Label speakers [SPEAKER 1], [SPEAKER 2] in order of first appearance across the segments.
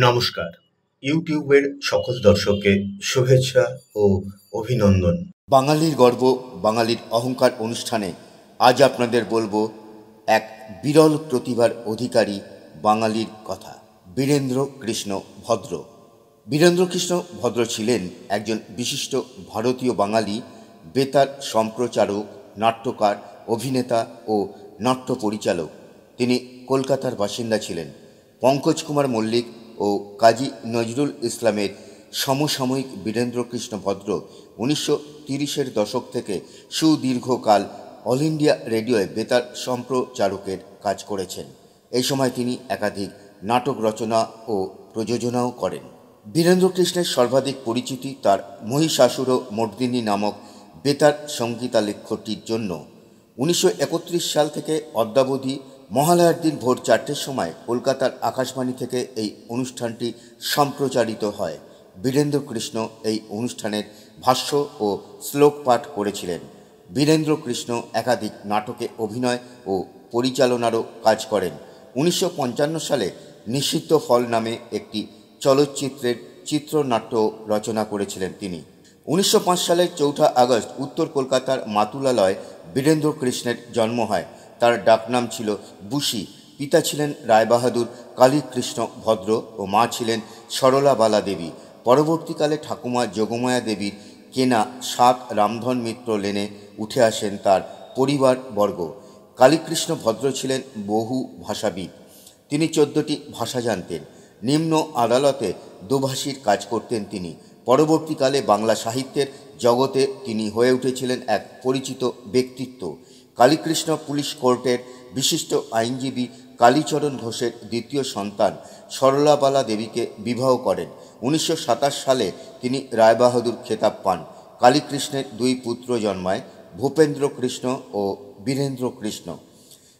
[SPEAKER 1] নমস্কার, ইউটিউবের সকল দর্শককে শুভেচ্ছা ও অভিনন্দন। বাঙালির গর্ব, বাঙালির অহংকার অনুষ্ঠানে আজ আপনাদের বলবো এক বিরল প্রতিভার অধিকারী বাঙালির কথা। বীরেন্দ্র কৃষ্ণ ভদ্র। বীরেন্দ্র কৃষ্ণ ভদ্র ছিলেন একজন বিশিষ্ট ভারতীয় বাঙালি বেতার সম্প্রচারক, নাট্যকার, অভিনেতা ও নাট্য পরিচালক। তিনি কলকাতার বাসিন্দা ছিলেন। পঙ্কজ কুমার মল্লিক ও কাজী নজরুল ইসলামের সমসাময়িক বীরেন্দ্র কৃষ্ণ ভদ্র 1930-এর দশক থেকে সুদীর্ঘকাল অল ইন্ডিয়া রেডিওয়ে বেতার সম্প্রচারকের কাজ করেছেন। এই সময় তিনি একাধিক নাটক রচনা ও প্রযোজনাও করেন। বীরেন্দ্র কৃষ্ণের সর্বাধিক পরিচিতি তার মহিষাসুর মর্দিনী নামক বেতার সঙ্গীতালেখ্যটির জন্য। 1931 সাল থেকে অদ্যাবধি মহালয়ার দিন ভোর 4টের সময় কলকাতার আকাশবাণী থেকে এই অনুষ্ঠানটি সম্প্রচারিত হয়। বীরেন্দ্র কৃষ্ণ এই অনুষ্ঠানের ভাষ্য ও শ্লোক পাঠ করেছিলেন। বীরেন্দ্র কৃষ্ণ একাধিক নাটকে অভিনয় ও পরিচালনারও কাজ করেন। 1955 সালে নিষিদ্ধ ফল নামে একটি চলচ্চিত্রের চিত্রনাট্য রচনা করেছিলেন তিনি। 1905 সালের 4 আগস্ট উত্তর কলকাতার মাতুলালয়ে বীরেন্দ্র কৃষ্ণের জন্ম হয়। তার ডাকনাম ছিল বুসি। পিতা ছিলেন রায়বাহাদুর কালীকৃষ্ণ ভদ্র ও মা ছিলেন সরলাবালা দেবী। পরবর্তীকালে ঠাকুমা যোগমায়া দেবীর কেনা 7 রামধন মিত্র লেনে উঠে আসেন তার পরিবারবর্গ। কালীকৃষ্ণ ভদ্র ছিলেন বহু ভাষাবিদ। তিনি 14টি ভাষা জানতেন। নিম্ন আদালতে দোভাষীর কাজ করতেন তিনি। পরবর্তীকালে বাংলা সাহিত্যের জগতে তিনি হয়ে উঠেছিলেন এক পরিচিত ব্যক্তিত্ব। কালীকৃষ্ণ পুলিশ কোর্টের বিশিষ্ট আইনজীবী কালীচরণ ঘোষের দ্বিতীয় সন্তান সরলাবালা দেবীকে বিবাহ করেন। 1927 সালে তিনি রায়বাহাদুর খেতাব পান। কালীকৃষ্ণের 2 পুত্র জন্মায়, ভূপেন্দ্র কৃষ্ণ ও বীরেন্দ্র কৃষ্ণ।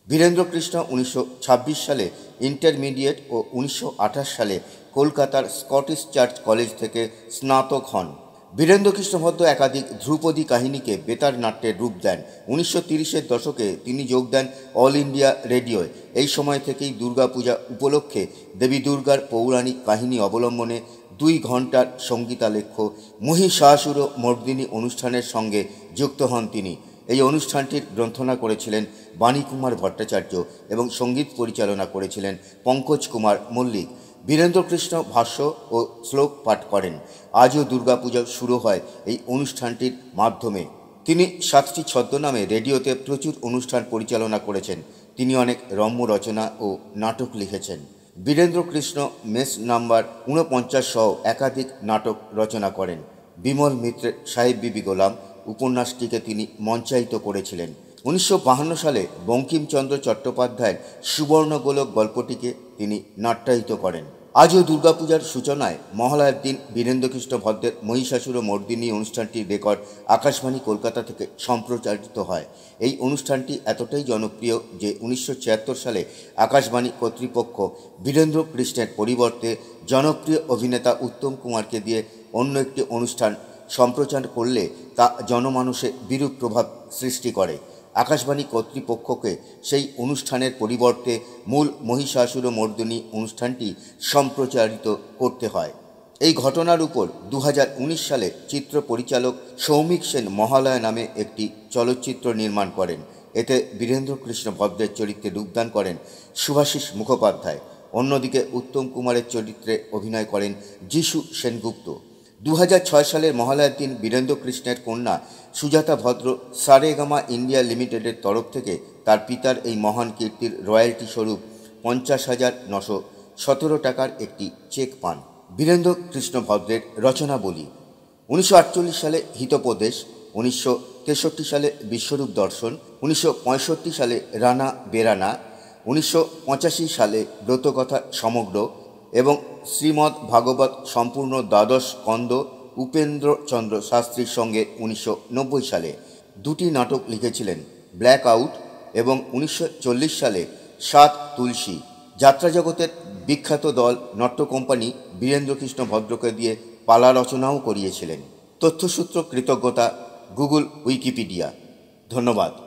[SPEAKER 1] বীরেন্দ্র কৃষ্ণ 1926 সালে ইন্টারমিডিয়েট ও 1928 সালে কলকাতার স্কটিশ চার্চ কলেজ থেকে স্নাতক হন। বীরেন্দ্র কৃষ্ণ ভদ্র একাধিক ধ্রুপদী কাহিনীকে বেতার নাট্যের রূপ দেন। 1930-এর দশকে তিনি যোগ দেন অল ইন্ডিয়া রেডিওয়। এই সময় থেকেই দুর্গাপূজা উপলক্ষে দেবী দুর্গার পৌরাণিক কাহিনী অবলম্বনে 2 ঘণ্টার সঙ্গীতালেখ্য মহিষাসুর মর্দিনী অনুষ্ঠানের সঙ্গে যুক্ত হন তিনি। এই অনুষ্ঠানটির গ্রন্থনা করেছিলেন বাণীকুমার ভট্টাচার্য এবং সঙ্গীত পরিচালনা করেছিলেন পঙ্কজ কুমার মল্লিক। বীরেন্দ্র কৃষ্ণ ভাষ্য ও শ্লোক পাঠ করেন। আজও দুর্গাপূজা শুরু হয় এই অনুষ্ঠানটির মাধ্যমে। তিনি 7টি ছদ্মনামে রেডিওতে প্রচুর অনুষ্ঠান পরিচালনা করেছেন। তিনি অনেক রম্য রচনা ও নাটক লিখেছেন। বীরেন্দ্র কৃষ্ণ মেস নাম্বার 49 সহ একাধিক নাটক রচনা করেন। বিমল মিত্রের সাহেব বিবি গোলাম উপন্যাসটিকে তিনি মঞ্চায়িত করেছিলেন। 1952 সালে বঙ্কিমচন্দ্র চট্টোপাধ্যায়ের সুবর্ণগোলক গল্পটিকে তিনি নাট্যায়িত করেন। আজও দুর্গাপূজার সূচনায় মহালয়ার দিন বীরেন্দ্রকৃষ্ণ ভদ্রের মহিষাসুর মর্দিনী অনুষ্ঠানটির রেকর্ড আকাশবাণী কলকাতা থেকে সম্প্রচারিত হয়। এই অনুষ্ঠানটি এতটাই জনপ্রিয় যে 1976 সালে আকাশবাণী কর্তৃপক্ষ বীরেন্দ্র কৃষ্ণের পরিবর্তে জনপ্রিয় অভিনেতা উত্তম কুমারকে দিয়ে অন্য একটি অনুষ্ঠান সম্প্রচার করলে তা জনমানসে বিরূপ প্রভাব সৃষ্টি করে। আকাশবাণী কর্তৃপক্ষকে সেই অনুষ্ঠানের পরিবর্তে মূল মহিষাসুর মর্দিনী অনুষ্ঠানটি সম্প্রচারিত করতে হয়। এই ঘটনার উপর 2019 সালে চিত্র পরিচালক সৌমিক সেন মহালয়া নামে একটি চলচ্চিত্র নির্মাণ করেন। এতে বীরেন্দ্র কৃষ্ণ ভদ্রের চরিত্রে রূপদান করেন শুভাশিস মুখোপাধ্যায়। অন্যদিকে উত্তম কুমারের চরিত্রে অভিনয় করেন যিশু সেনগুপ্ত। 2006 সালের মহালয়ার দিন বীরেন্দ্র কৃষ্ণের কন্যা সুজাতা ভদ্র সারেগামা ইন্ডিয়া লিমিটেডের তরফ থেকে তার পিতার এই মহান কীর্তির রয়্যালটি স্বরূপ 50,917 টাকার একটি চেক পান। বীরেন্দ্র কৃষ্ণ ভদ্রের রচনাবলী: 1948 সালে হিতোপদেশ, 1963 সালে বিশ্বরূপ দর্শন, 1965 সালে রানা বেরানা, 1985 সালে ব্রতকথা সমগ্র এবং শ্রীমদ্ ভাগবত সম্পূর্ণ দ্বাদশ স্কন্দ উপেন্দ্রচন্দ্র শাস্ত্রীর সঙ্গে 1990 সালে। 2টি নাটক লিখেছিলেন, ব্ল্যাক আউট এবং 1940 সালে 7 তুলসী। যাত্রা জগতের বিখ্যাত দল নট্য কোম্পানি বীরেন্দ্র কৃষ্ণ ভদ্রকে দিয়ে পালা রচনাও করিয়েছিলেন। তথ্যসূত্র কৃতজ্ঞতা গুগল উইকিপিডিয়া। ধন্যবাদ।